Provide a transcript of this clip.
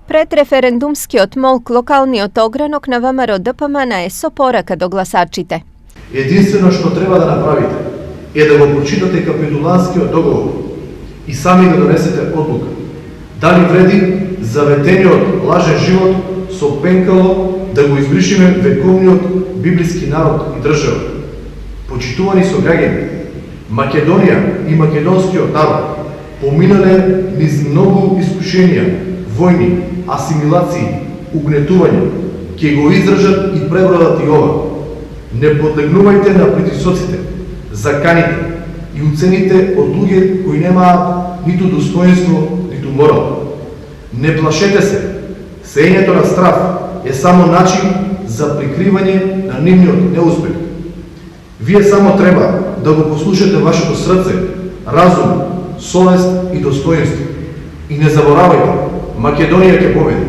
Пред референдумскиот молк локалниот огранок на ВМРО ДПМН е со порака до гласачите. Единствено што треба да направите е да го прочитате капитуланскиот договор и сами да донесете одлука. Дали вреди заветениот лажен живот со пенкало да го избришиме вековниот библиски народ и држава. Почитувани сограѓани, Македонија и македонскиот народ поминале низ многу искушенија, војни, асимилации, угнетување, ќе го издржат и пребродат и ова. Не подлегнувајте на притисоците, заканите и уцените од луѓе кои немаат ниту достоинство, ниту морал. Не плашете се, сеењето на страв е само начин за прикривање на нивниот неуспех. Вие само треба да го послушате вашето срце, разум, совест и достоинство. И не заборавајте, Македонија ќе победи.